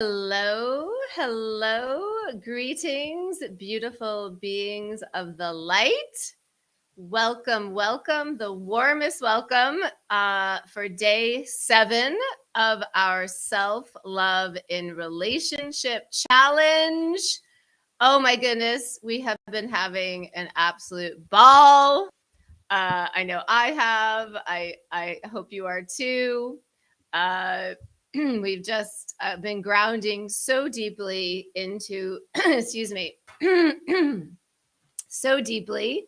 Hello, hello, greetings, beautiful beings of the light. Welcome, welcome, the warmest welcome for day 7 of our self-love in relationship challenge. Oh my goodness, we have been having an absolute ball. I know I have. I hope you are too. We've just been grounding so deeply into, excuse me, so deeply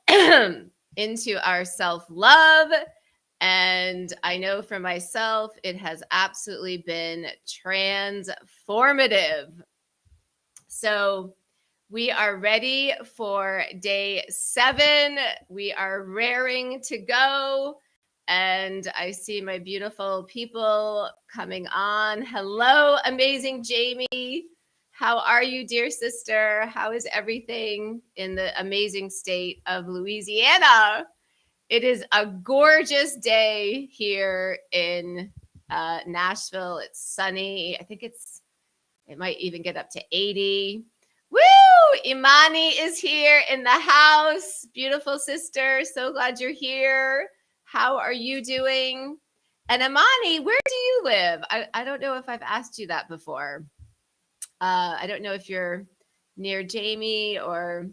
into our self love. And I know for myself, it has absolutely been transformative. So, we are ready for day 7. We are raring to go. And I see my beautiful people coming on. Hello, amazing Jamie. How are you, dear sister? How is everything in the amazing state of Louisiana? It is a gorgeous day here in Nashville. It's sunny. I think it might even get up to 80. Woo! Imani is here in the house. Beautiful sister. So glad you're here. How are you doing? And Imani, where do you live? I don't know if I've asked you that before. I don't know if you're near Jamie or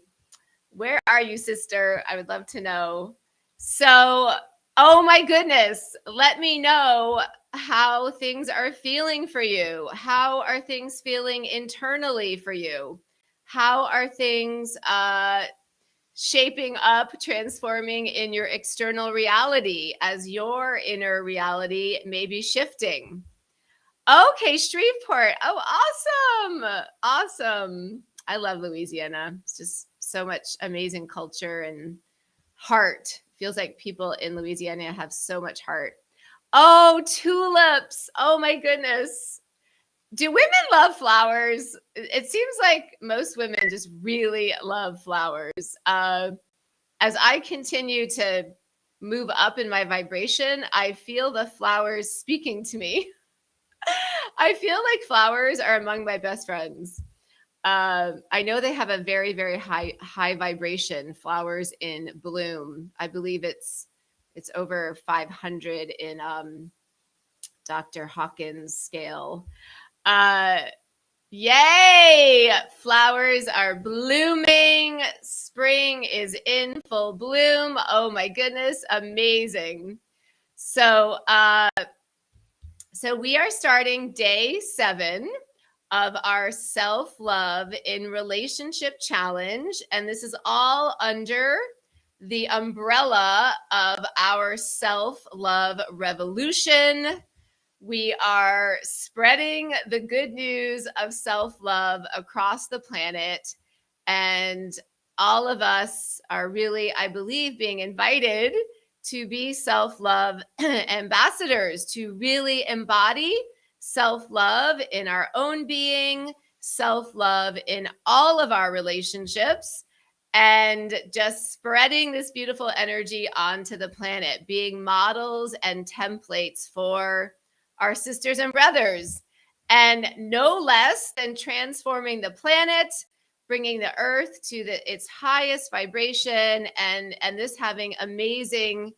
where are you, sister? I would love to know. So, oh my goodness, let me know how things are feeling for you. How are things feeling internally for you? How are things shaping up, transforming in your external reality as your inner reality may be shifting? Okay, Shreveport. Oh, awesome. Awesome. I love Louisiana. It's just so much amazing culture and heart. Feels like people in Louisiana have so much heart. Oh, tulips. Oh my goodness. Do women love flowers? It seems like most women just really love flowers. As I continue to move up in my vibration, I feel the flowers speaking to me. I feel like flowers are among my best friends. I know they have a very, very high vibration. Flowers in bloom. I believe it's over 500 in Dr. Hawkins' scale. Yay! Flowers are blooming. Spring is in full bloom. Oh my goodness, amazing. So, so we are starting day 7 of our self-love in relationship challenge. And this is all under the umbrella of our self-love revolution. We are spreading the good news of self-love across the planet. And all of us are really, I believe, being invited to be self-love ambassadors, to really embody self-love in our own being, self-love in all of our relationships, and just spreading this beautiful energy onto the planet, being models and templates for our sisters and brothers, and no less than transforming the planet, bringing the earth to its highest vibration, and this having amazing,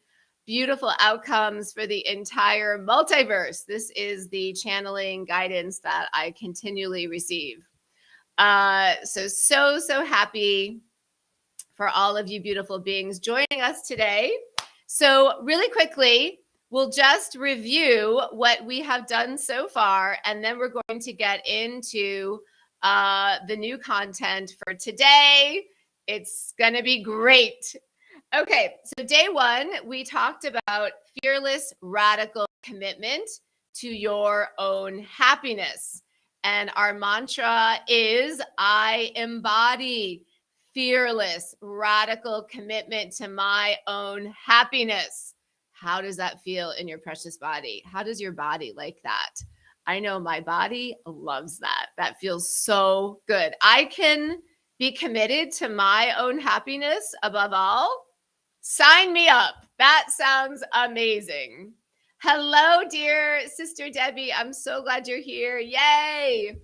beautiful outcomes for the entire multiverse. This is the channeling guidance that I continually receive. So happy for all of you beautiful beings joining us today. So really quickly, we'll just review what we have done so far, and then we're going to get into the new content for today. It's going to be great. Okay, so day 1, we talked about fearless, radical commitment to your own happiness. And our mantra is, I embody fearless, radical commitment to my own happiness. How does that feel in your precious body? How does your body like that? I know my body loves that. That feels so good. I can be committed to my own happiness above all. Sign me up. That sounds amazing. Hello, dear sister Debbie. I'm so glad you're here. Yay.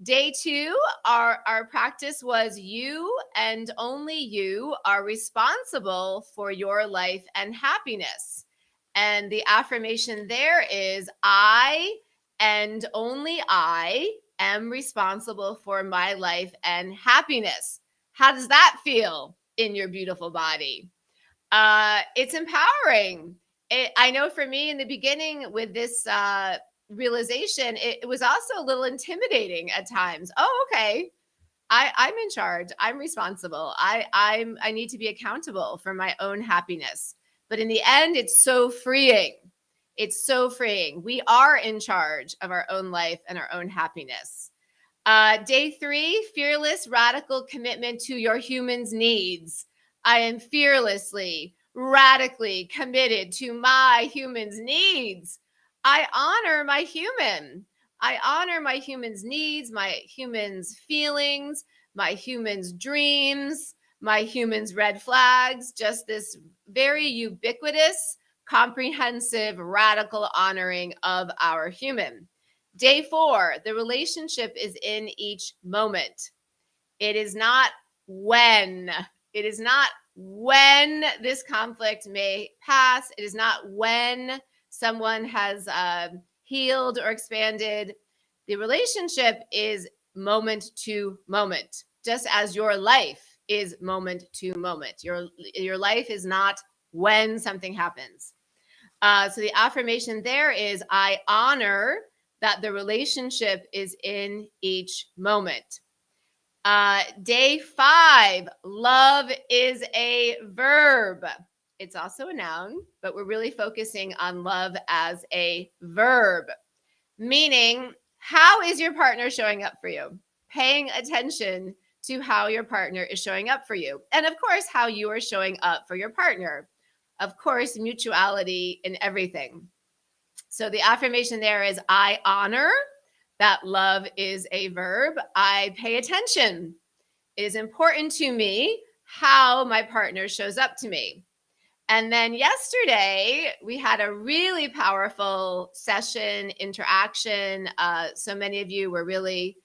Day 2, our practice was you and only you are responsible for your life and happiness. And the affirmation there is I and only I am responsible for my life and happiness. How does that feel in your beautiful body? It's empowering. I know for me in the beginning with this realization, it was also a little intimidating at times. Oh, okay. I'm in charge. I'm responsible. I need to be accountable for my own happiness. But in the end, it's so freeing. It's so freeing. We are in charge of our own life and our own happiness. Day 3, fearless, radical commitment to your human's needs. I am fearlessly, radically committed to my human's needs. I honor my human. I honor my human's needs, my human's feelings, my human's dreams, my human's red flags, just this very ubiquitous, comprehensive, radical honoring of our human. Day 4, the relationship is in each moment. It is not when. It is not when this conflict may pass. It is not when someone has healed or expanded. The relationship is moment to moment, just as your life is moment to moment. Your life is not when something happens. So the affirmation there is I honor that the relationship is in each moment. Day 5, love is a verb. It's also a noun, but we're really focusing on love as a verb, meaning how is your partner showing up for you? Paying attention to how your partner is showing up for you. And of course, how you are showing up for your partner. Of course, mutuality in everything. So the affirmation there is I honor that love is a verb. I pay attention. It is important to me how my partner shows up to me. And then yesterday, we had a really powerful session, interaction. So many of you were really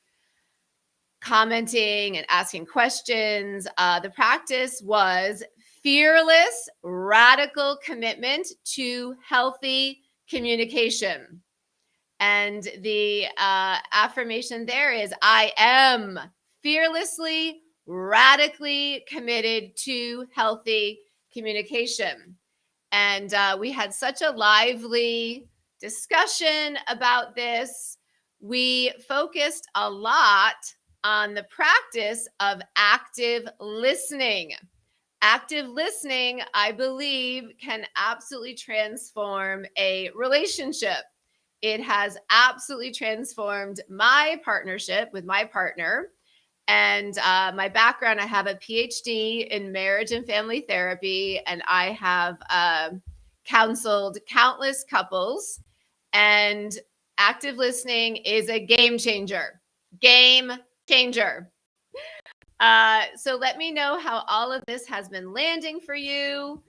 commenting and asking questions. The practice was fearless, radical commitment to healthy communication. And the affirmation there is I am fearlessly, radically committed to healthy communication. And we had such a lively discussion about this. We focused a lot on the practice of active listening. Active listening, I believe, can absolutely transform a relationship. It has absolutely transformed my partnership with my partner. And my background, I have a PhD in marriage and family therapy, and I have counseled countless couples. And active listening is a game changer. Game changer. So let me know how all of this has been landing for you.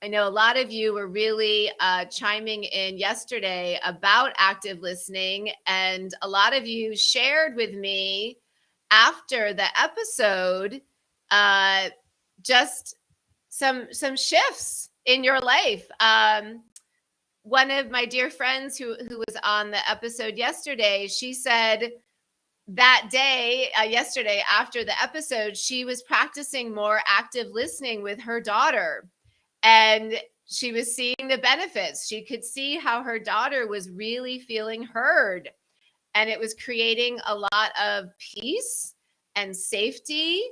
I know a lot of you were really chiming in yesterday about active listening, and a lot of you shared with me after the episode just some shifts in your life. One of my dear friends who was on the episode yesterday, she said that day, yesterday after the episode, she was practicing more active listening with her daughter. And she was seeing the benefits. She could see how her daughter was really feeling heard. And it was creating a lot of peace and safety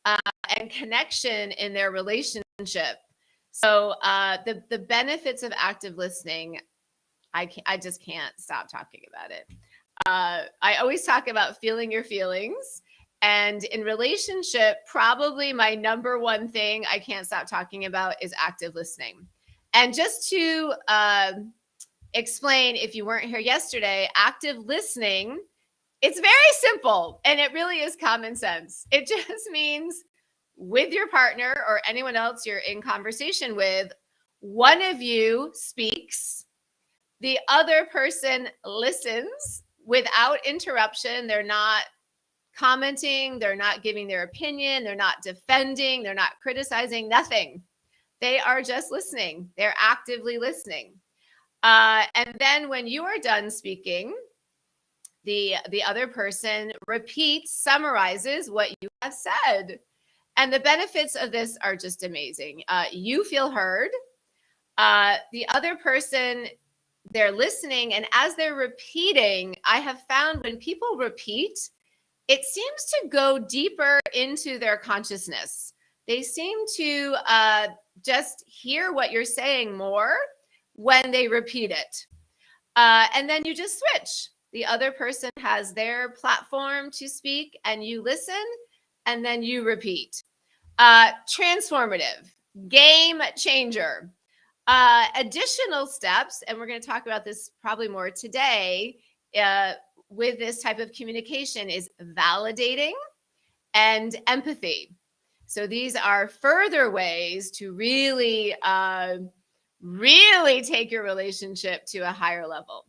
and connection in their relationship. So the benefits of active listening, I just can't stop talking about it. I always talk about feeling your feelings. And in relationship, probably my number one thing I can't stop talking about is active listening. And just to explain, if you weren't here yesterday, active listening, it's very simple and it really is common sense. It just means with your partner or anyone else you're in conversation with, one of you speaks, the other person listens without interruption. They're not commenting, they're not giving their opinion, they're not defending, they're not criticizing, nothing. They are just listening. They're actively listening. And then when you are done speaking, the other person repeats, summarizes what you have said. And the benefits of this are just amazing. You feel heard. The other person, they're listening. And as they're repeating, I have found when people repeat, it seems to go deeper into their consciousness. They seem to just hear what you're saying more when they repeat it. And then you just switch. The other person has their platform to speak, and you listen, and then you repeat. Transformative, game changer. Additional steps, and we're going to talk about this probably more today, with this type of communication is validating and empathy. So these are further ways to really take your relationship to a higher level.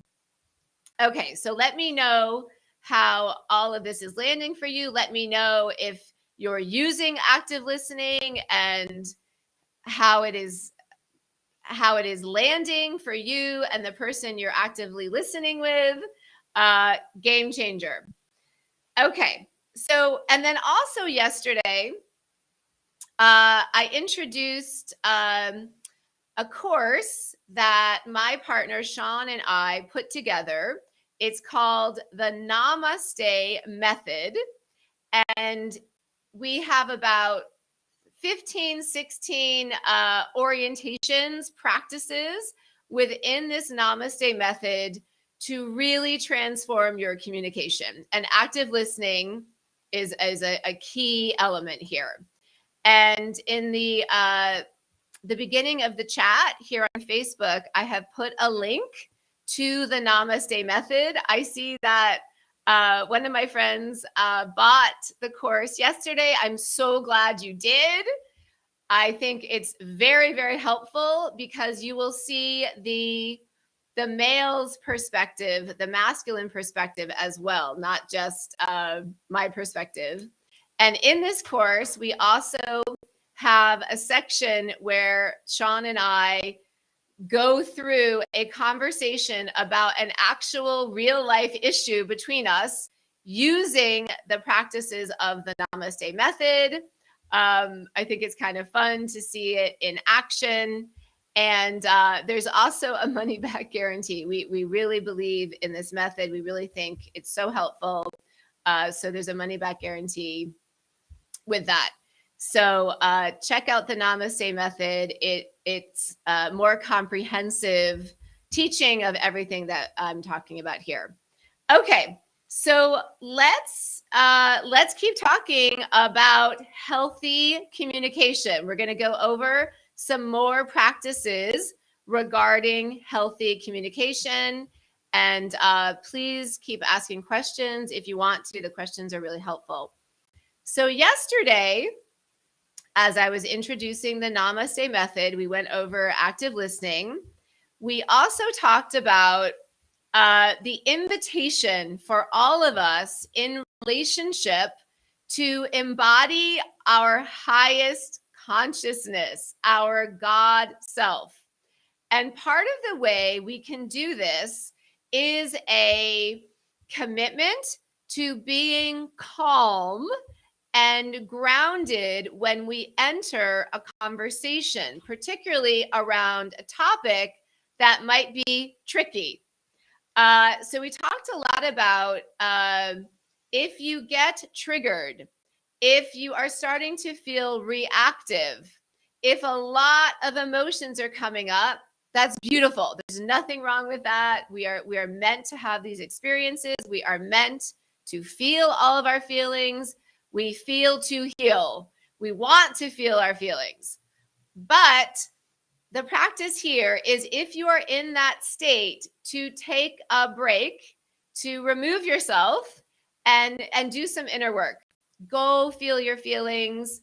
Okay, so let me know how all of this is landing for you. Let me know if you're using active listening and how it is landing for you and the person you're actively listening with. Game changer. Okay, so, and then also yesterday, I introduced a course that my partner Sean and I put together. It's called the Namaste Method. And we have about 15, 16 orientations, practices within this Namaste method to really transform your communication. And active listening is a key element here. And in the beginning of the chat here on Facebook, I have put a link to the Namaste method. I see that one of my friends bought the course yesterday. I'm so glad you did. I think it's very, very helpful because you will see the male's perspective, the masculine perspective as well, not just my perspective. And in this course, we also have a section where Sean and I go through a conversation about an actual real life issue between us using the practices of the Namaste method. I think it's kind of fun to see it in action. And there's also a money back guarantee. We really believe in this method. We really think it's so helpful. So there's a money back guarantee with that. So check out the Namaste method. It's a more comprehensive teaching of everything that I'm talking about here. Okay, so let's keep talking about healthy communication. We're going to go over some more practices regarding healthy communication. And please keep asking questions if you want to. The questions are really helpful. So yesterday, as I was introducing the Namaste method, we went over active listening. We also talked about the invitation for all of us in relationship to embody our highest consciousness, our God self. And part of the way we can do this is a commitment to being calm and grounded when we enter a conversation, particularly around a topic that might be tricky. So we talked a lot about if you get triggered, if you are starting to feel reactive, if a lot of emotions are coming up, that's beautiful. There's nothing wrong with that. We are meant to have these experiences. We are meant to feel all of our feelings. We feel to heal. We want to feel our feelings. But the practice here is if you are in that state, to take a break, to remove yourself and do some inner work. Go feel your feelings.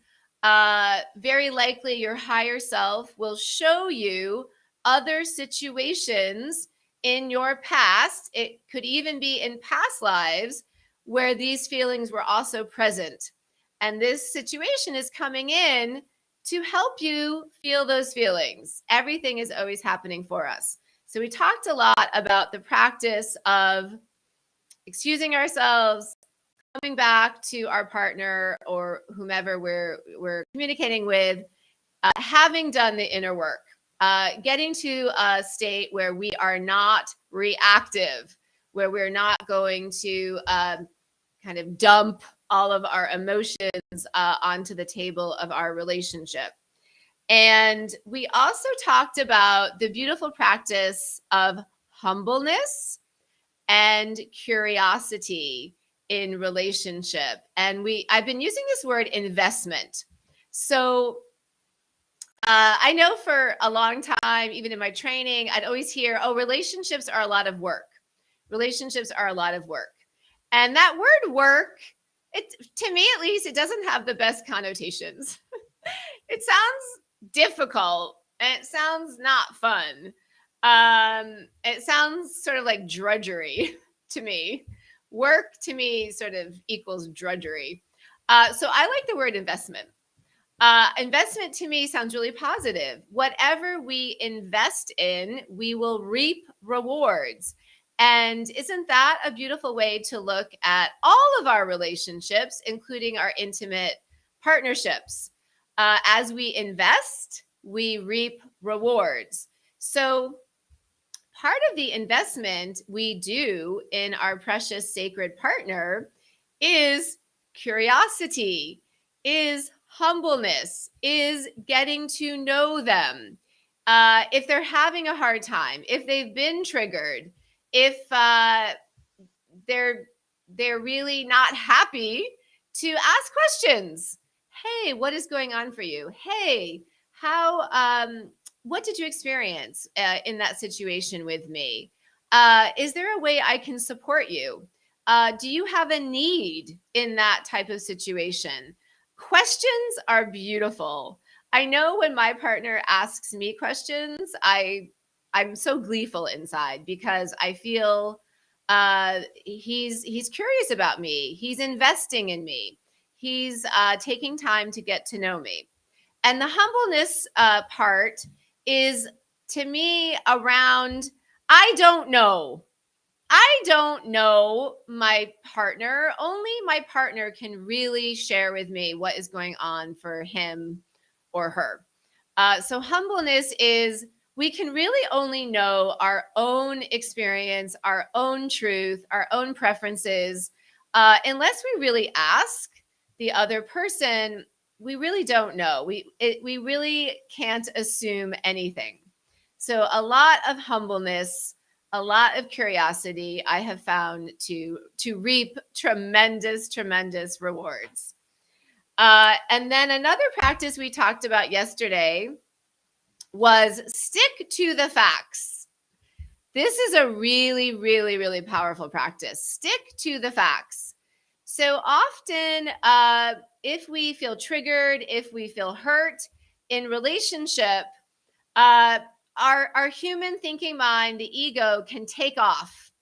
very likely your higher self will show you other situations in your past. It could even be in past lives where these feelings were also present. And this situation is coming in to help you feel those feelings. Everything is always happening for us. So we talked a lot about the practice of excusing ourselves, coming back to our partner or whomever we're communicating with, having done the inner work, getting to a state where we are not reactive, where we're not going to kind of dump all of our emotions onto the table of our relationship. And we also talked about the beautiful practice of humbleness and curiosity in relationship. And I've been using this word investment. So I know for a long time, even in my training, I'd always hear, oh, relationships are a lot of work. Relationships are a lot of work. And that word work, to me at least, it doesn't have the best connotations. It sounds difficult and it sounds not fun. It sounds sort of like drudgery to me. Work to me sort of equals drudgery. So I like the word investment. Investment to me sounds really positive. Whatever we invest in, we will reap rewards. And isn't that a beautiful way to look at all of our relationships, including our intimate partnerships? As we invest, we reap rewards. So, part of the investment we do in our precious sacred partner is curiosity, is humbleness, is getting to know them. If they're having a hard time, if they've been triggered, if they're really not happy, to ask questions. Hey, what is going on for you? Hey, how what did you experience in that situation with me? Is there a way I can support you? Do you have a need in that type of situation? Questions are beautiful. I know when my partner asks me questions, I'm so gleeful inside because I feel he's curious about me. He's investing in me. He's taking time to get to know me. And the humbleness part is to me around, I don't know. I don't know my partner. Only my partner can really share with me what is going on for him or her. So, humbleness is we can really only know our own experience, our own truth, our own preferences. Unless we really ask the other person, we really don't know. We really can't assume anything. So, a lot of humbleness, a lot of curiosity I have found to reap tremendous rewards. And then another practice we talked about yesterday was stick to the facts. This is a really powerful practice. Stick to the facts. So often, if we feel triggered, if we feel hurt in relationship, uh, our human thinking mind, the ego, can take off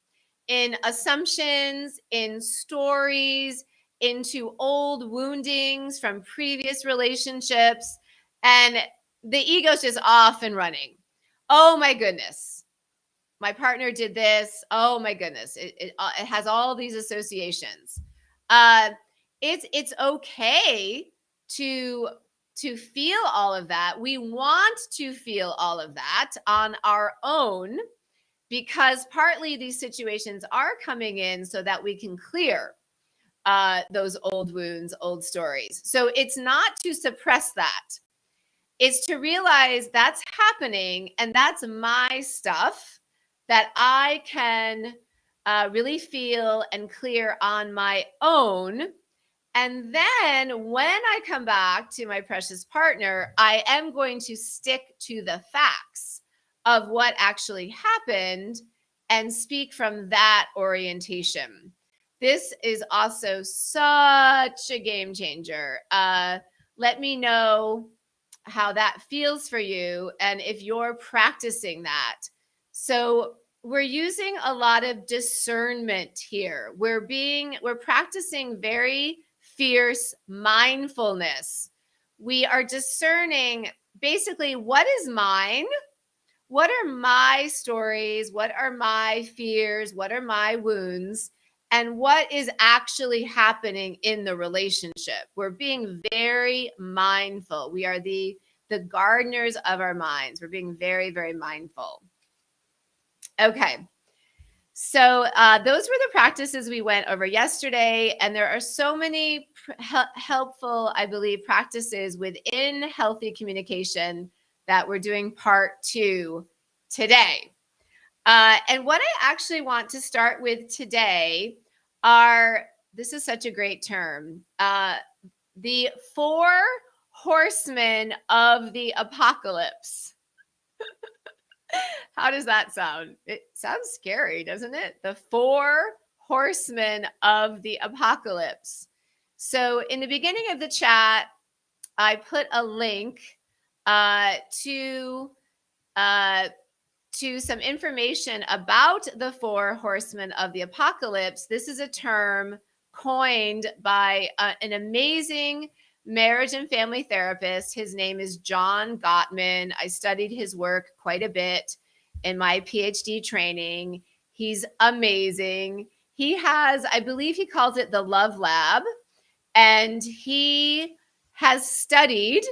in assumptions, in stories, into old woundings from previous relationships. And the ego's just off and running. Oh my goodness, my partner did this. Oh my goodness, it has all these associations. Uh, it's okay to feel all of that. We want to feel all of that on our own because partly these situations are coming in so that we can clear those old wounds, old stories. So it's not to suppress that. It's to realize that's happening and that's my stuff that I can really feel and clear on my own. And then when I come back to my precious partner, I am going to stick to the facts of what actually happened and speak from that orientation. This is also such a game changer. let me know how that feels for you and if you're practicing that. So we're using a lot of discernment here. We're practicing very fierce mindfulness. We are discerning basically what is mine, what are my stories, what are my fears, what are my wounds, and what is actually happening in the relationship. We're being very mindful. We are the gardeners of our minds. We're being very, very mindful. Okay. So those were the practices we went over yesterday. And there are so many helpful, I believe, practices within healthy communication that we're doing part 2 today. And what I actually want to start with today are, this is such a great term, the 4 horsemen of the apocalypse. How does that sound? It sounds scary, doesn't it? The 4 horsemen of the apocalypse. So in the beginning of the chat, I put a link to some information about the 4 horsemen of the apocalypse. This is a term coined by an amazing marriage and family therapist. His name is John Gottman. I studied his work quite a bit in my PhD training. He's amazing. He has, I believe he calls it the Love Lab, and he has studied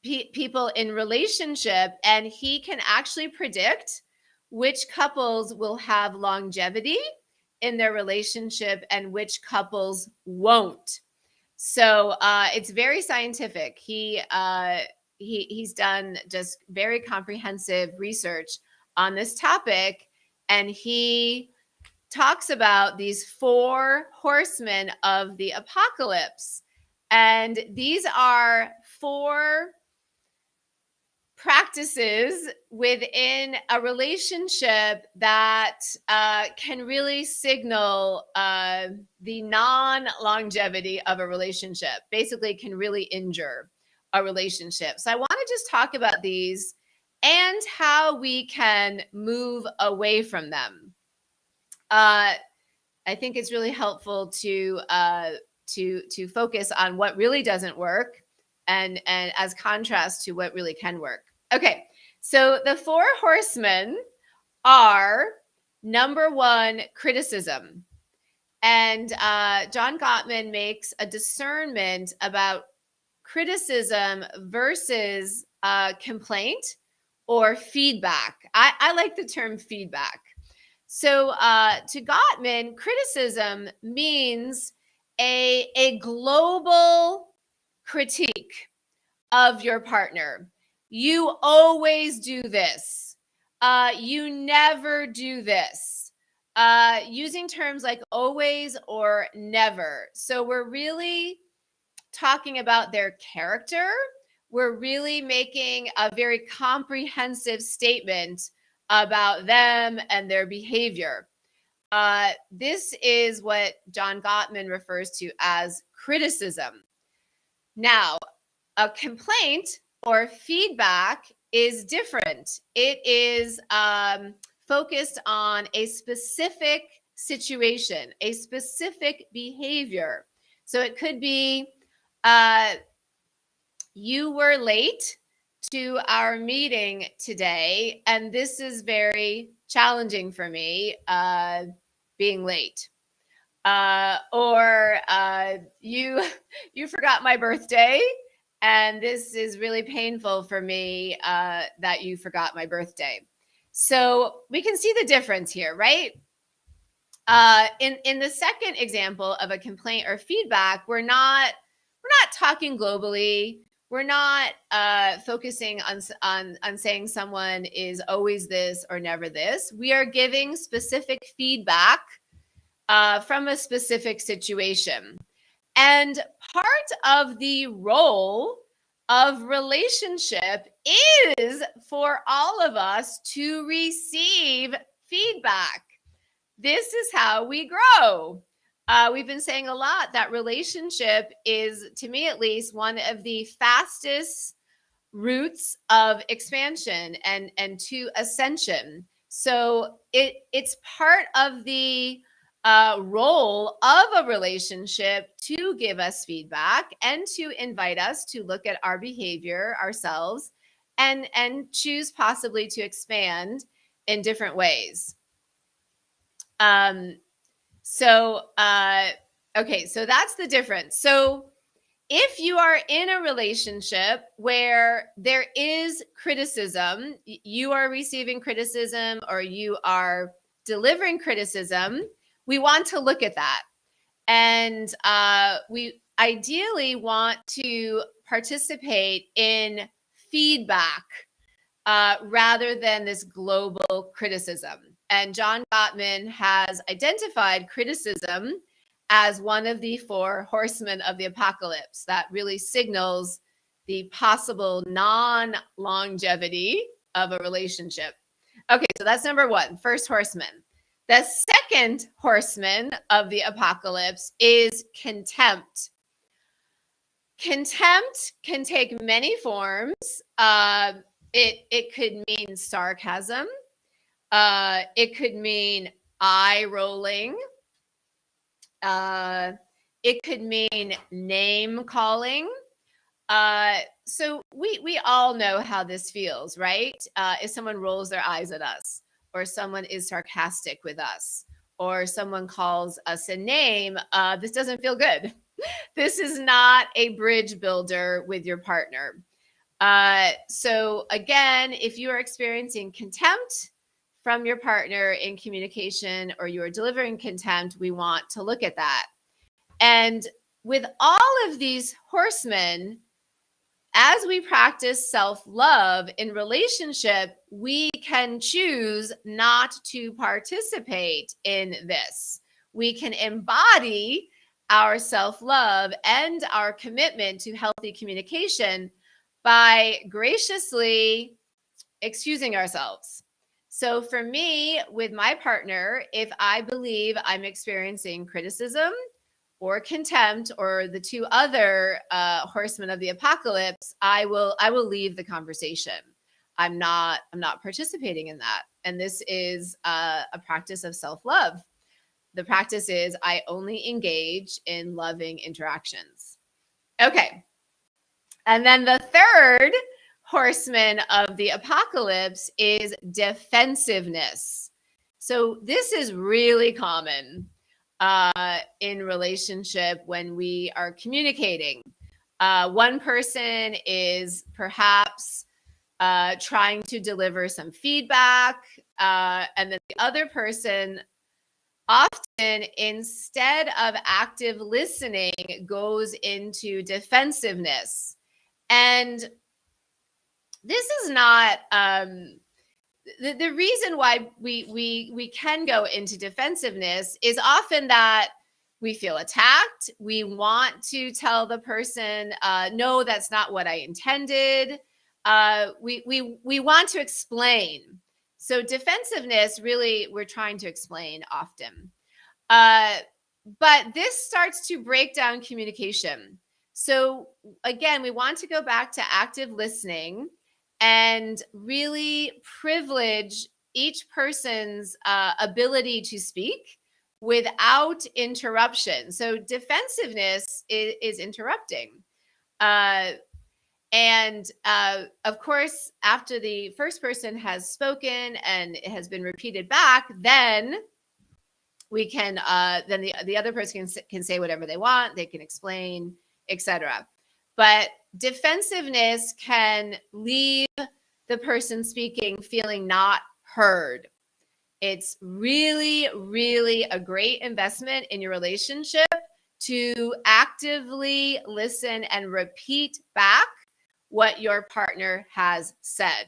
people in relationship, and he can actually predict which couples will have longevity in their relationship and which couples won't. So it's very scientific. He's done just very comprehensive research on this topic, and he talks about these 4 horsemen of the apocalypse. And these are 4 practices within a relationship that can really signal the non-longevity of a relationship, basically can really injure a relationship. So I want to just talk about these and how we can move away from them. I think it's really helpful to focus on what really doesn't work and as contrast to what really can work. Okay, so the 4 horsemen are, number 1, criticism. And John Gottman makes a discernment about criticism versus complaint or feedback. I like the term feedback. So to Gottman, criticism means a global critique of your partner. You always do this. You never do this. Using terms like always or never. So we're really talking about their character. We're really making a very comprehensive statement about them and their behavior. This is what John Gottman refers to as criticism. Now, a complaint or feedback is different. It is focused on a specific situation, a specific behavior. So it could be you were late to our meeting today, and this is very challenging for me, being late. Or you forgot my birthday, and this is really painful for me that you forgot my birthday. So we can see the difference here, right? In the second example of a complaint or feedback, we're not talking globally. We're not focusing on saying someone is always this or never this. We are giving specific feedback from a specific situation. And part of the role of relationship is for all of us to receive feedback. This is how we grow. we've been saying a lot that relationship is, to me at least, one of the fastest routes of expansion and to ascension. So it's part of the role of a relationship to give us feedback and to invite us to look at our behavior ourselves and choose possibly to expand in different ways. So okay, so that's the difference. So if you are in a relationship where there is criticism, you are receiving criticism or you are delivering criticism, we want to look at that. And we ideally want to participate in feedback rather than this global criticism. And John Gottman has identified criticism as one of the 4 horsemen of the apocalypse that really signals the possible non-longevity of a relationship. Okay, so that's number 1, first horseman. The second horseman of the apocalypse is contempt. Contempt can take many forms. It could mean sarcasm. It could mean eye rolling. It could mean name calling. So we all know how this feels, right? If someone rolls their eyes at us, or someone is sarcastic with us, or someone calls us a name, this doesn't feel good. This is not a bridge builder with your partner. So again, if you are experiencing contempt from your partner in communication or you are delivering contempt, we want to look at that. And with all of these horsemen, as we practice self-love in relationship, we can choose not to participate in this. We can embody our self-love and our commitment to healthy communication by graciously excusing ourselves. So for me, with my partner, if I believe I'm experiencing criticism or contempt or the 2 other horsemen of the apocalypse, I will leave the conversation. I'm not participating in that. And this is a practice of self-love. The practice is I only engage in loving interactions. Okay. And then the third horseman of the apocalypse is defensiveness. So this is really common in relationship when we are communicating. One person is perhaps trying to deliver some feedback, and then the other person often, instead of active listening, goes into defensiveness. And this is not the reason why we can go into defensiveness is often that we feel attacked. We want to tell the person, no, that's not what I intended. We want to explain. So defensiveness, really, we're trying to explain often. But this starts to break down communication. So again, we want to go back to active listening and really privilege each person's ability to speak without interruption. So defensiveness is interrupting. And of course, after the first person has spoken and it has been repeated back, then we can then the other person can say whatever they want, they can explain, etc. But defensiveness can leave the person speaking feeling not heard. It's really, really a great investment in your relationship to actively listen and repeat back what your partner has said.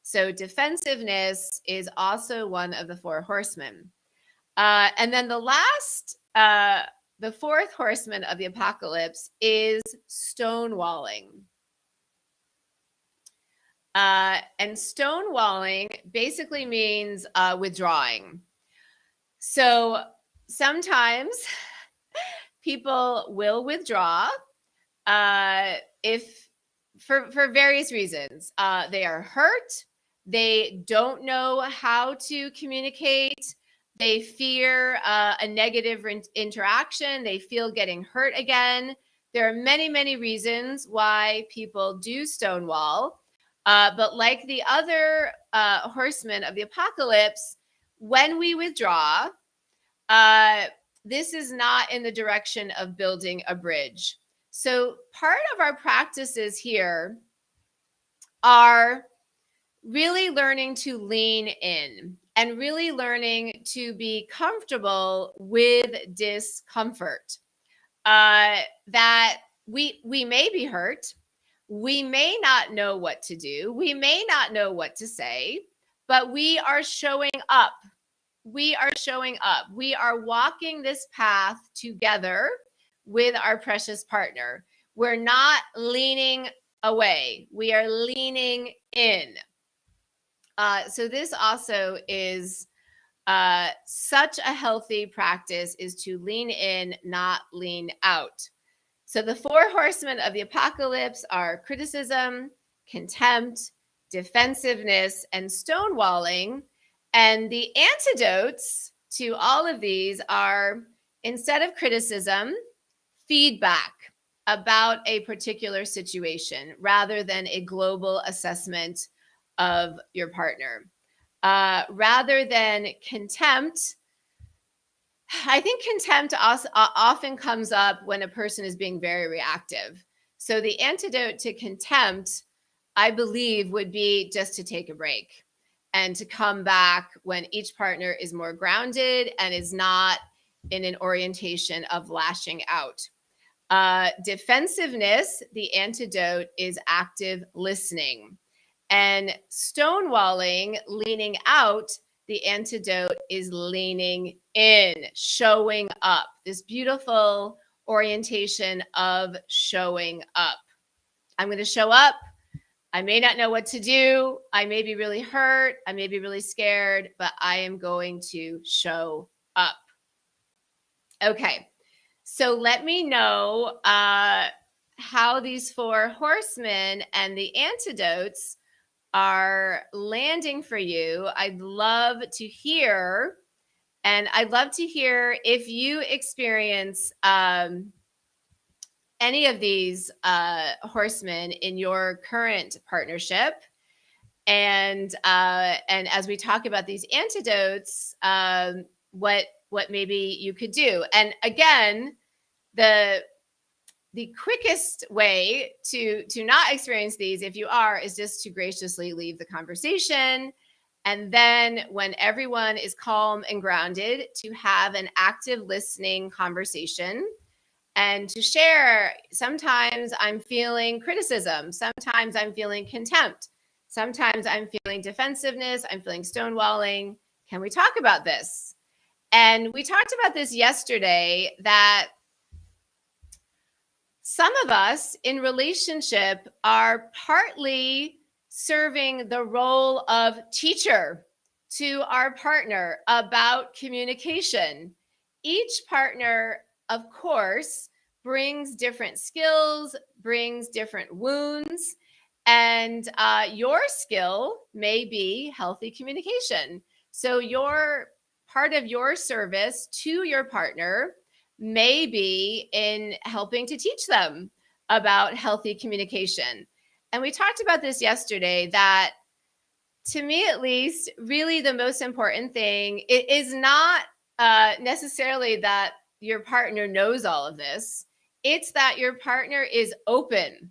So defensiveness is also one of the 4 horsemen. And then the last, the 4th horseman of the apocalypse is stonewalling. And stonewalling basically means withdrawing. So sometimes people will withdraw if for various reasons. They are hurt. They don't know how to communicate. They fear a negative interaction. They feel getting hurt again. There are many, many reasons why people do stonewall. But like the other horsemen of the apocalypse, when we withdraw, this is not in the direction of building a bridge. So part of our practices here are really learning to lean in and really learning to be comfortable with discomfort. That we may be hurt, we may not know what to do, we may not know what to say, but we are showing up. We are showing up. We are walking this path together with our precious partner. We're not leaning away. We are leaning in. So this also is such a healthy practice, is to lean in, not lean out. So the four horsemen of the apocalypse are criticism, contempt, defensiveness, and stonewalling. And the antidotes to all of these are, instead of criticism, feedback about a particular situation rather than a global assessment of your partner. Rather than contempt, I think contempt also often comes up when a person is being very reactive. So the antidote to contempt, I believe, would be just to take a break and to come back when each partner is more grounded and is not in an orientation of lashing out. Defensiveness, the antidote is active listening. And stonewalling, leaning out, the antidote is leaning in, showing up. This beautiful orientation of showing up. I'm going to show up. I may not know what to do. I may be really hurt. I may be really scared, but I am going to show up. Okay. So let me know how these four horsemen and the antidotes are landing for you. I'd love to hear, and I'd love to hear if you experience any of these horsemen in your current partnership. And as we talk about these antidotes, what maybe you could do. And again, the quickest way to not experience these, if you are, is just to graciously leave the conversation. And then when everyone is calm and grounded, to have an active listening conversation and to share. Sometimes I'm feeling criticism. Sometimes I'm feeling contempt. Sometimes I'm feeling defensiveness. I'm feeling stonewalling. Can we talk about this? And we talked about this yesterday, that some of us in relationship are partly serving the role of teacher to our partner about communication. Each partner, of course, brings different skills, brings different wounds, and your skill may be healthy communication. So your part of your service to your partner may be in helping to teach them about healthy communication. And we talked about this yesterday, that to me, at least, really the most important thing, it is not necessarily that your partner knows all of this. It's that your partner is open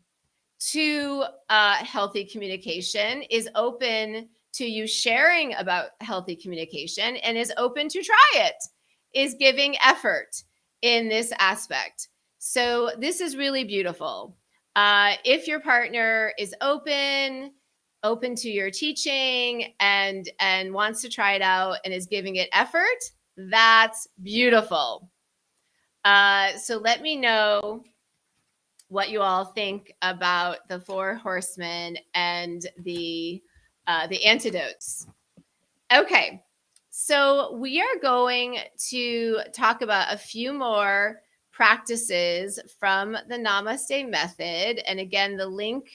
to healthy communication, is open to you sharing about healthy communication, and is open to try it, is giving effort in this aspect. So this is really beautiful. If your partner is open to your teaching and wants to try it out and is giving it effort, that's beautiful. So let me know what you all think about the four horsemen and the antidotes. Okay, so we are going to talk about a few more practices from the Namaste Method. And again, the link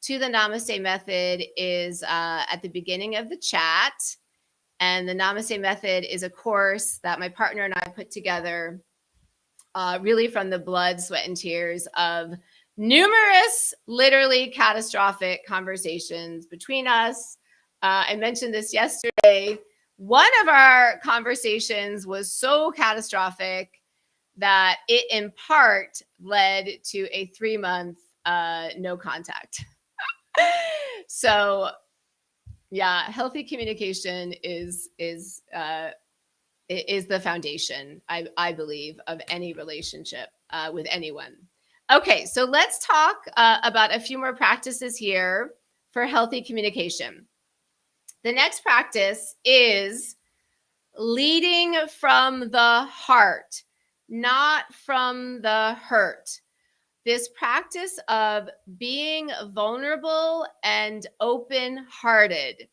to the Namaste Method is at the beginning of the chat. And the Namaste Method is a course that my partner and I put together really from the blood, sweat, and tears of numerous, literally catastrophic conversations between us. I mentioned this yesterday. One of our conversations was so catastrophic that it in part led to a 3-month no contact. So yeah, healthy communication is the foundation, I believe, of any relationship with anyone. Okay, so let's talk about a few more practices here for healthy communication. The next practice is leading from the heart, not from the hurt. This practice of being vulnerable and open-hearted.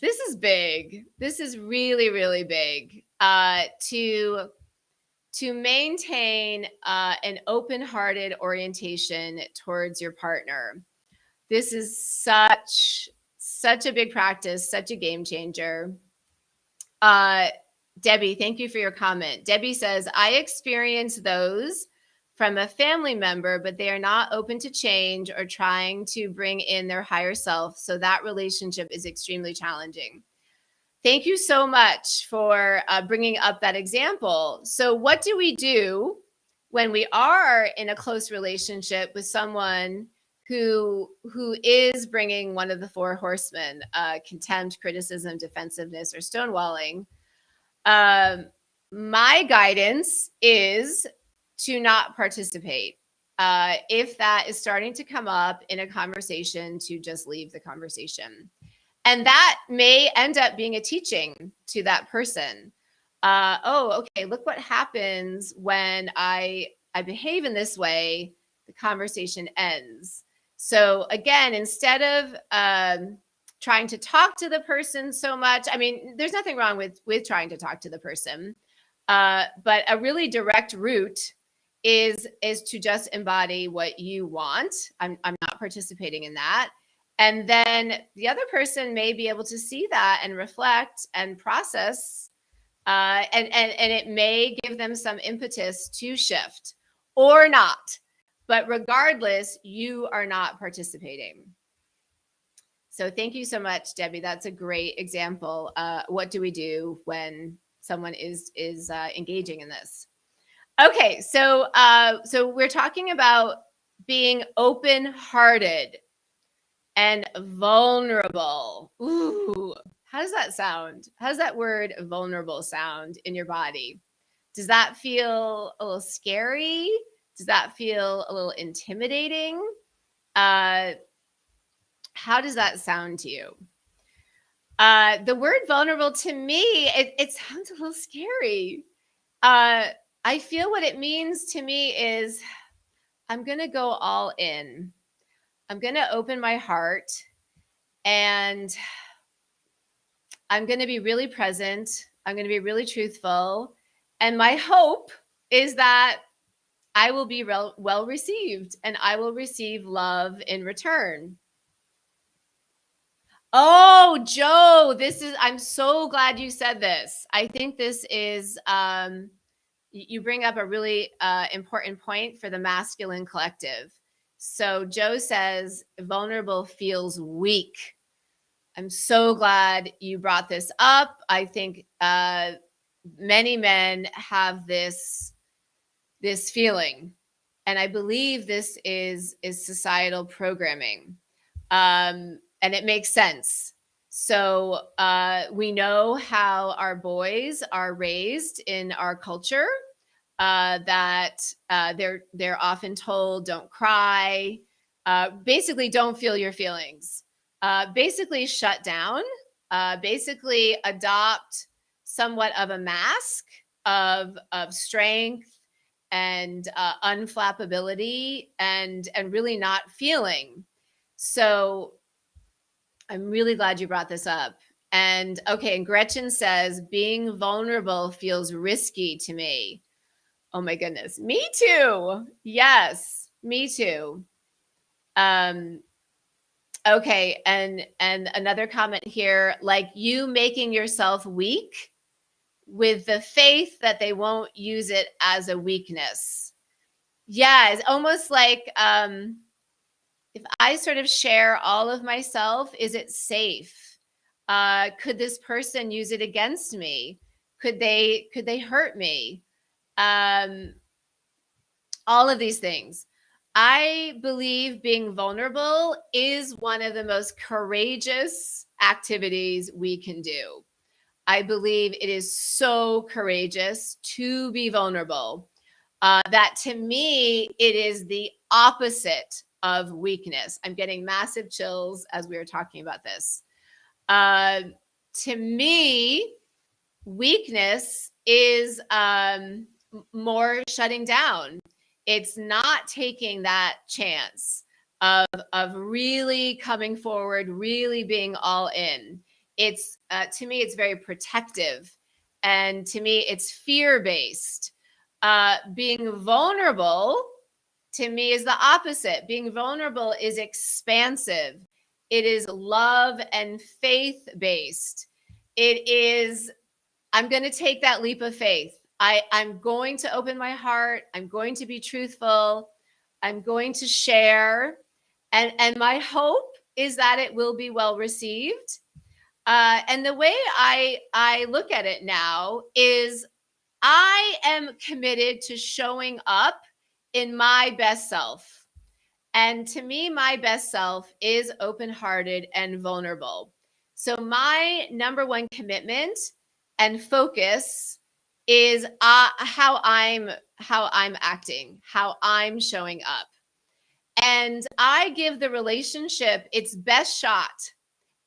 This is big. This is really, really big. To maintain an open-hearted orientation towards your partner. This is such a big practice, such a game changer. Debbie, thank you for your comment. Debbie says, I experience those from a family member, but they are not open to change or trying to bring in their higher self. So that relationship is extremely challenging. Thank you so much for bringing up that example. So what do we do when we are in a close relationship with someone who is bringing one of the 4 horsemen, contempt, criticism, defensiveness, or stonewalling? My guidance is to not participate. If that is starting to come up in a conversation, to just leave the conversation. And that may end up being a teaching to that person. Oh, okay, look what happens when I behave in this way, the conversation ends. So again, instead of trying to talk to the person so much, I mean, there's nothing wrong with trying to talk to the person, but a really direct route is to just embody what you want. I'm not participating in that. And then the other person may be able to see that and reflect and process, and it may give them some impetus to shift or not. But regardless, you are not participating. So thank you so much, Debbie. That's a great example. What do we do when someone is engaging in this? Okay, so we're talking about being open-hearted and vulnerable. Ooh, how does that sound? How does that word vulnerable sound in your body? Does that feel a little scary? Does that feel a little intimidating? How does that sound to you? The word vulnerable, to me, it sounds a little scary. I feel what it means to me is I'm going to go all in. I'm going to open my heart, and I'm going to be really present. I'm going to be really truthful. And my hope is that I will be well received and I will receive love in return. Oh, Joe, I'm so glad you said this. I think this is, you bring up a really important point for the masculine collective. So Joe says, vulnerable feels weak. I'm so glad you brought this up. I think many men have this feeling, and I believe this is societal programming, and it makes sense. So we know how our boys are raised in our culture, that they're often told, don't cry, basically don't feel your feelings, basically shut down, basically adopt somewhat of a mask of strength and unflappability and really not feeling. So I'm really glad you brought this up. And okay, and Gretchen says, being vulnerable feels risky to me. Oh my goodness. Me too. Yes, me too. Okay, and another comment here, like you making yourself weak with the faith that they won't use it as a weakness. Yeah, it's almost like if I sort of share all of myself, is it safe? Could this person use it against me? Could they hurt me? Um, all of these things. I believe being vulnerable is one of the most courageous activities we can do. I believe it is so courageous to be vulnerable. That to me, it is the opposite of weakness. I'm getting massive chills as we are talking about this. Uh, to me, weakness is more shutting down. It's not taking that chance of really coming forward, really being all in. It's to me, it's very protective, and to me, it's fear based. Being vulnerable to me is the opposite. Being vulnerable is expansive. It is love and faith based. It is, I'm going to take that leap of faith. I'm going to open my heart. I'm going to be truthful. I'm going to share. And my hope is that it will be well received. And the way I look at it now is I am committed to showing up in my best self. And to me, my best self is open-hearted and vulnerable. So my number one commitment and focus is how I'm acting, how I'm showing up. And I give the relationship its best shot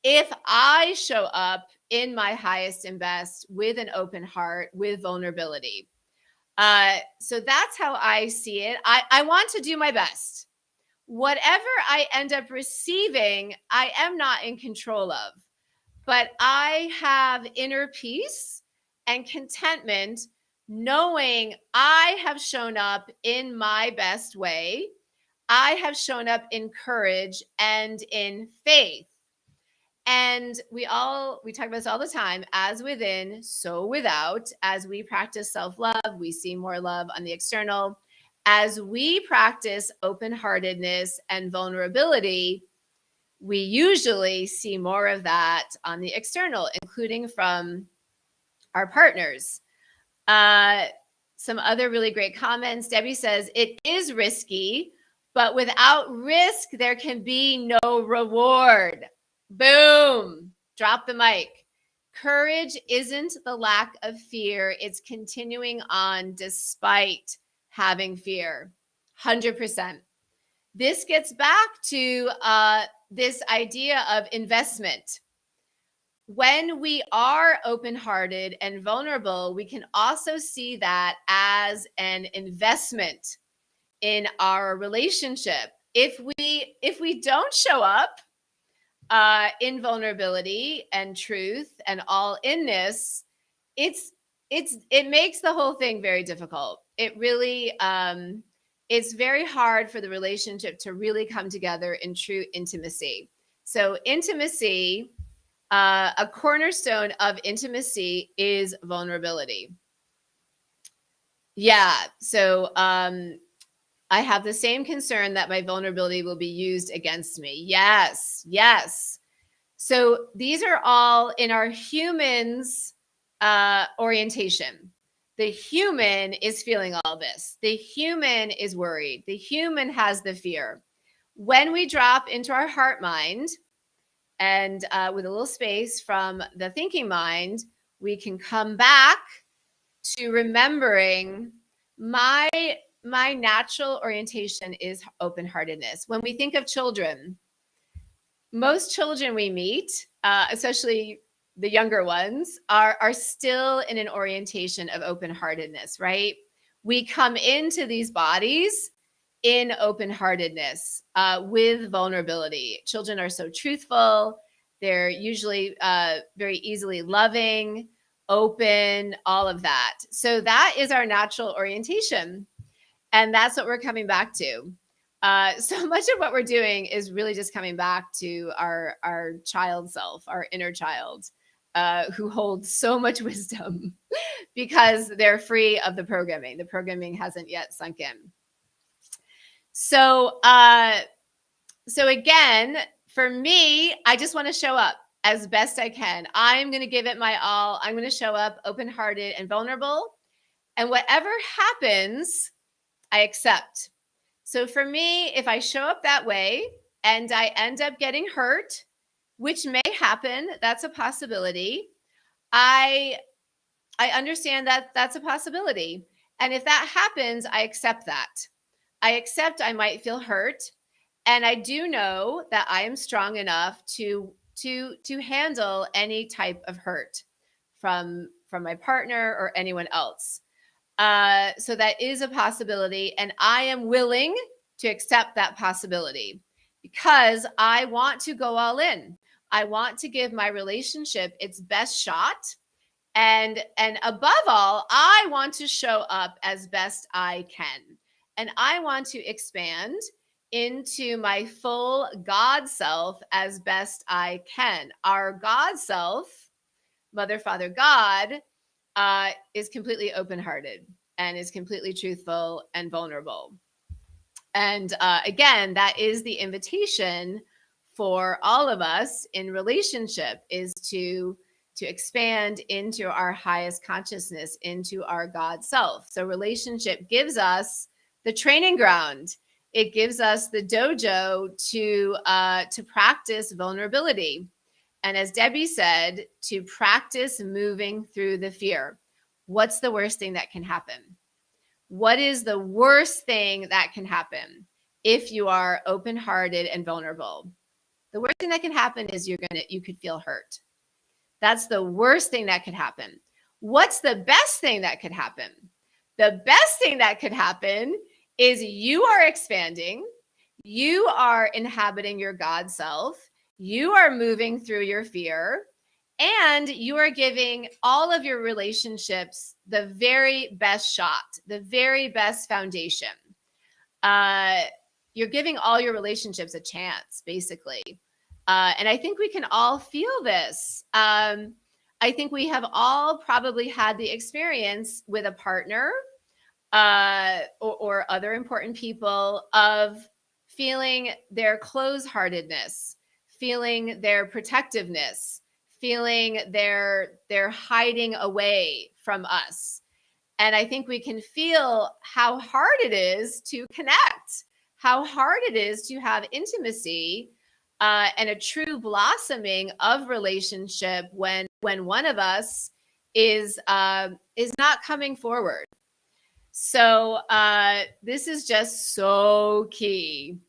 if I show up in my highest and best with an open heart, with vulnerability. So that's how I see it. I want to do my best. Whatever I end up receiving, I am not in control of, but I have inner peace and contentment knowing I have shown up in my best way. I have shown up in courage and in faith. And we talk about this all the time, as within, so without. As we practice self-love, we see more love on the external. As we practice open-heartedness and vulnerability, we usually see more of that on the external, including from our partners. Some other really great comments. Debbie says, it is risky, but without risk, there can be no reward. Boom. Drop the mic. Courage isn't the lack of fear. It's continuing on despite having fear. 100%. This gets back to this idea of investment. When we are open-hearted and vulnerable, we can also see that as an investment in our relationship. If we don't show up in vulnerability and truth and all inness, it makes the whole thing very difficult. It really it's very hard for the relationship to really come together in true intimacy. So intimacy, a cornerstone of intimacy is vulnerability. Yeah. So I have the same concern that my vulnerability will be used against me. Yes. Yes. So these are all in our humans orientation. The human is feeling all this. The human is worried. The human has the fear. When we drop into our heart mind, and with a little space from the thinking mind, we can come back to remembering my natural orientation is open-heartedness. When we think of children, most children we meet, especially the younger ones, are still in an orientation of open-heartedness, right? We come into these bodies in open-heartedness with vulnerability. Children are so truthful. They're usually very easily loving. open, all of that. So that is our natural orientation. And that's what we're coming back to. So much of what we're doing is really just coming back to our child self, our inner child, who holds so much wisdom because they're free of the programming. The programming hasn't yet sunk in. So, so again, for me, I just want to show up as best I can. I'm going to give it my all. I'm going to show up open-hearted and vulnerable. And whatever happens, I accept. So for me, if I show up that way and I end up getting hurt, which may happen, that's a possibility. I understand that that's a possibility. And if that happens, I accept that. I accept I might feel hurt. And I do know that I am strong enough to handle any type of hurt from my partner or anyone else. So that is a possibility. And I am willing to accept that possibility because I want to go all in. I want to give my relationship its best shot. And above all, I want to show up as best I can. And I want to expand into my full God self as best I can. Our God self, Mother, Father, God, is completely open-hearted and is completely truthful and vulnerable. And again, that is the invitation for all of us in relationship, is to expand into our highest consciousness, into our God self. So relationship gives us the training ground. It gives us the dojo to practice vulnerability. And as Debbie said, to practice moving through the fear. What's the worst thing that can happen? What is the worst thing that can happen if you are open-hearted and vulnerable? The worst thing that can happen is you could feel hurt. That's the worst thing that could happen. What's the best thing that could happen? The best thing that could happen is you are expanding. You are inhabiting your God self. You are moving through your fear, and you are giving all of your relationships the very best shot, the very best foundation. You're giving all your relationships a chance, basically. And I think we can all feel this. I think we have all probably had the experience with a partner or other important people of feeling their close-heartedness, feeling their protectiveness, feeling their hiding away from us. And I think we can feel how hard it is to connect, how hard it is to have intimacy and a true blossoming of relationship when one of us is not coming forward. So this is just so key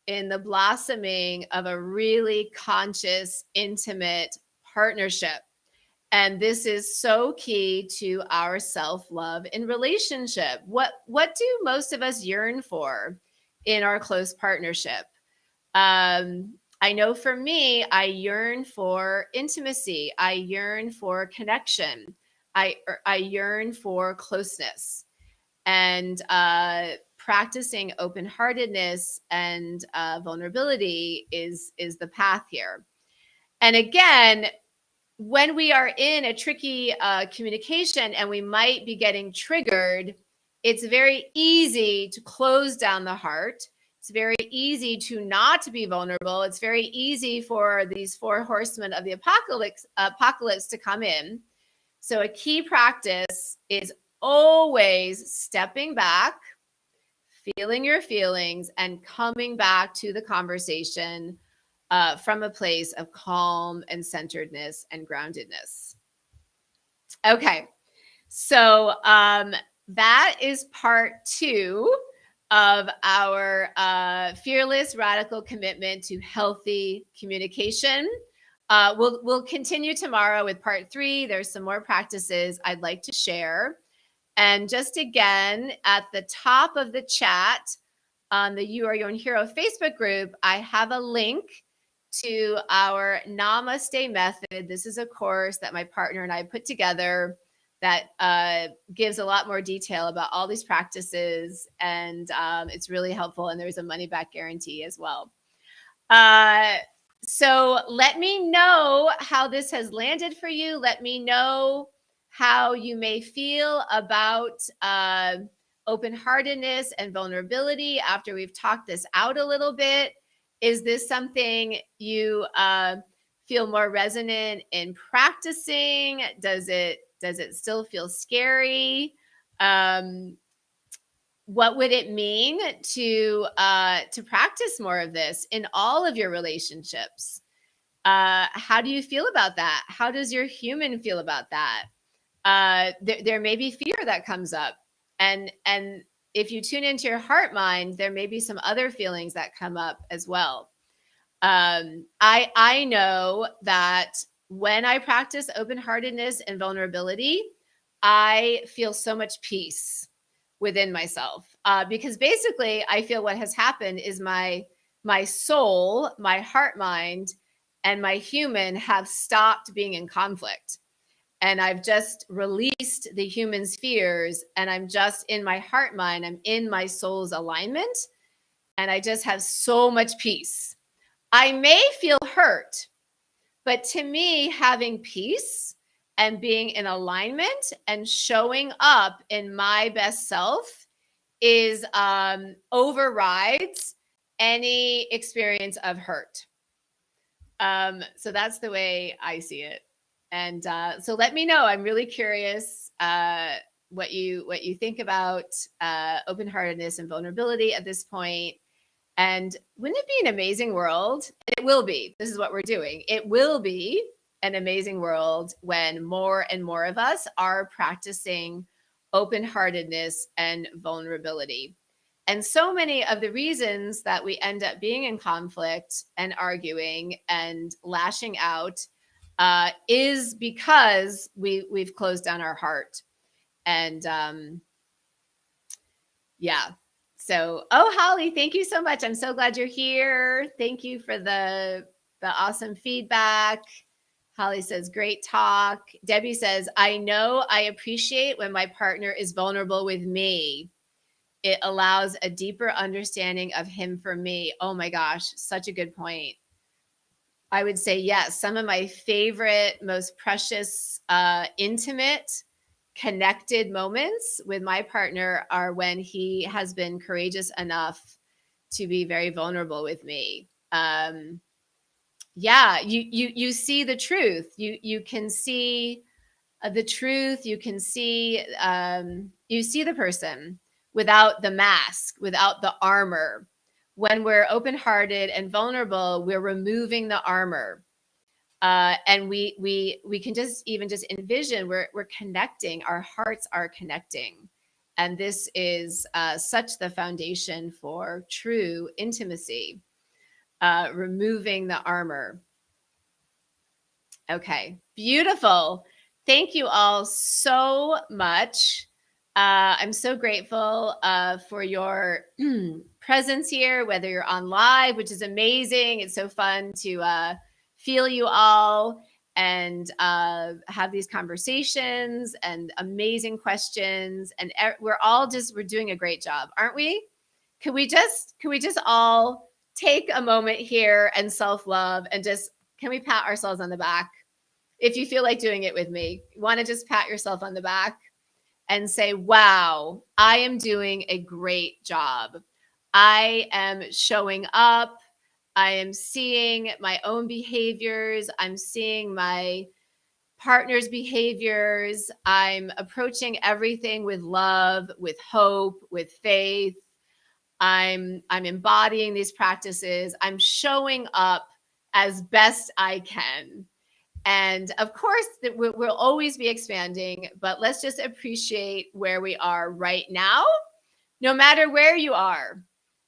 in the blossoming of a really conscious, intimate partnership. And this is so key to our self-love in relationship. What do most of us yearn for in our close partnership? I know for me, I yearn for intimacy. I yearn for connection. I yearn for closeness. And practicing open-heartedness and vulnerability is the path here. And again, when we are in a tricky communication and we might be getting triggered, it's very easy to close down the heart. It's very easy to not be vulnerable. It's very easy for these four horsemen of the apocalypse to come in. So a key practice is always stepping back, feeling your feelings, and coming back to the conversation from a place of calm and centeredness and groundedness. Okay, so that is part 2 of our fearless radical commitment to healthy communication. We'll continue tomorrow with part 3. There's some more practices I'd like to share. And just again, at the top of the chat on the You Are Your Own Hero Facebook group, I have a link to our Namaste method. This is a course that my partner and I put together that gives a lot more detail about all these practices, and it's really helpful. And there's a money back guarantee as well. So let me know how this has landed for you. Let me know how you may feel about open-heartedness and vulnerability after we've talked this out a little bit. Is this something you feel more resonant in practicing? Does it still feel scary? What would it mean to practice more of this in all of your relationships? How do you feel about that? How does your human feel about that? There may be fear that comes up, and if you tune into your heart mind, there may be some other feelings that come up as well. I know that when I practice open-heartedness and vulnerability, I feel so much peace within myself, because basically I feel what has happened is my soul, my heart mind, and my human have stopped being in conflict, and I've just released the human's fears, and I'm just in my heart mind, I'm in my soul's alignment, and I just have so much peace. I may feel hurt, but to me, having peace and being in alignment and showing up in my best self is overrides any experience of hurt. So that's the way I see it. And so let me know. I'm really curious what you think about open-heartedness and vulnerability at this point. And wouldn't it be an amazing world? It will be. This is what we're doing. It will be an amazing world when more and more of us are practicing open-heartedness and vulnerability. And so many of the reasons that we end up being in conflict and arguing and lashing out is because we've closed down our heart. And yeah. So, Holly, thank you so much. I'm so glad you're here. Thank you for the awesome feedback. Holly says, great talk. Debbie says, I know I appreciate when my partner is vulnerable with me. It allows a deeper understanding of him for me. Oh my gosh, such a good point. I would say yes. Some of my favorite, most precious, intimate, connected moments with my partner are when he has been courageous enough to be very vulnerable with me. Yeah, you see the truth. You can see the truth. You can see you see the person without the mask, without the armor. When we're open-hearted and vulnerable, we're removing the armor. And we can just envision we're connecting, our hearts are connecting, and this is such the foundation for true intimacy, removing the armor. Okay, beautiful. Thank you all so much. I'm so grateful for your presence here, whether you're on live, which is amazing. It's so fun to feel you all and have these conversations and amazing questions. And we're doing a great job, aren't we? Can we just all take a moment here and self-love and can we pat ourselves on the back? If you feel like doing it with me, you want to just pat yourself on the back and say, wow, I am doing a great job. I am showing up. I am seeing my own behaviors. I'm seeing my partner's behaviors. I'm approaching everything with love, with hope, with faith. I'm embodying these practices. I'm showing up as best I can. And of course, we'll always be expanding, but let's just appreciate where we are right now, no matter where you are.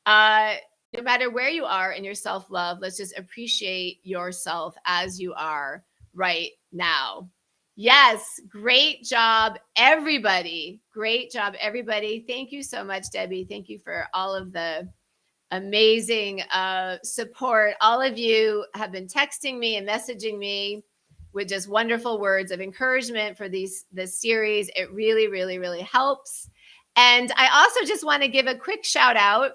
No matter where you are in your self-love, let's just appreciate yourself as you are right now. Yes, great job, everybody. Great job, everybody. Thank you so much, Debbie. Thank you for all of the amazing support. All of you have been texting me and messaging me with just wonderful words of encouragement for this series. It really, really, really helps. And I also just want to give a quick shout out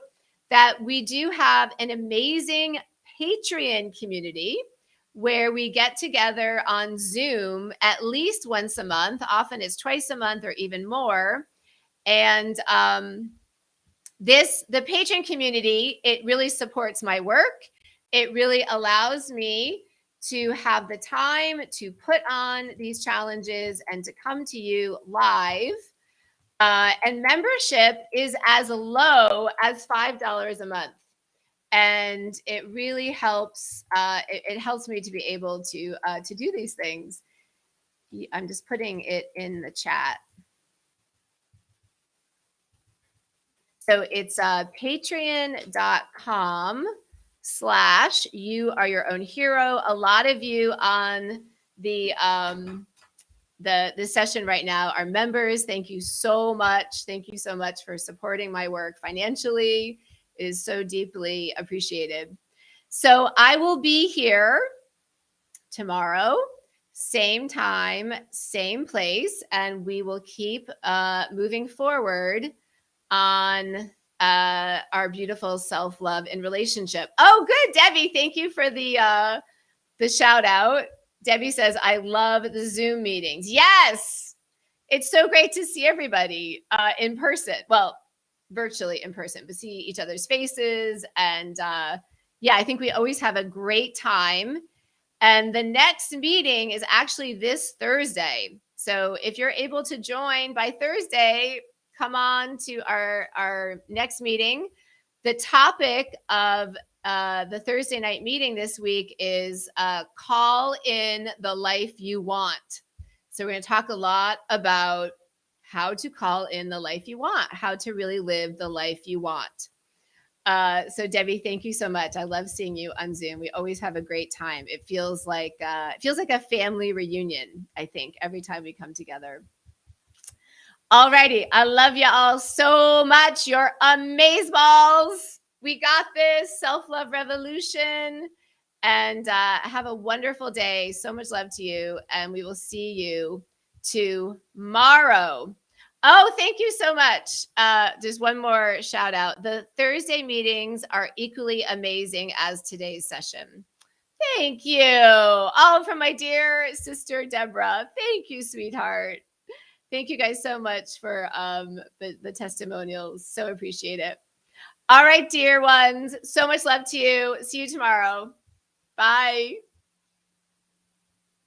that we do have an amazing Patreon community where we get together on Zoom at least once a month. Often it's twice a month or even more. And the Patreon community, it really supports my work. It really allows me to have the time to put on these challenges and to come to you live. And membership is as low as $5 a month. And it really helps. It helps me to be able to do these things. I'm just putting it in the chat. So it's patreon.com/you are your own hero. A lot of you on the session right now are members. Thank you so much. Thank you so much for supporting my work financially. It is so deeply appreciated. So I will be here tomorrow, same time, same place, and we will keep moving forward on our beautiful self-love and relationship. Oh, good, Debbie. Thank you for the shout out. Debbie says, I love the Zoom meetings. Yes, it's so great to see everybody in person. Well, virtually in person, but see each other's faces. And yeah, I think we always have a great time. And the next meeting is actually this Thursday. So if you're able to join by Thursday, come on to our next meeting. The topic of the Thursday night meeting this week is call in the life you want. So we're going to talk a lot about how to call in the life you want, how to really live the life you want. So Debbie, thank you so much. I love seeing you on Zoom. We always have a great time. It feels like a family reunion, I think, every time we come together. All righty. I love you all so much. You're amazeballs. We got this self-love revolution. And have a wonderful day. So much love to you. And we will see you tomorrow. Oh, thank you so much. Just one more shout out. The Thursday meetings are equally amazing as today's session. Thank you. All from my dear sister, Deborah. Thank you, sweetheart. Thank you guys so much for the testimonials. So appreciate it. All right, dear ones. So much love to you. See you tomorrow. Bye.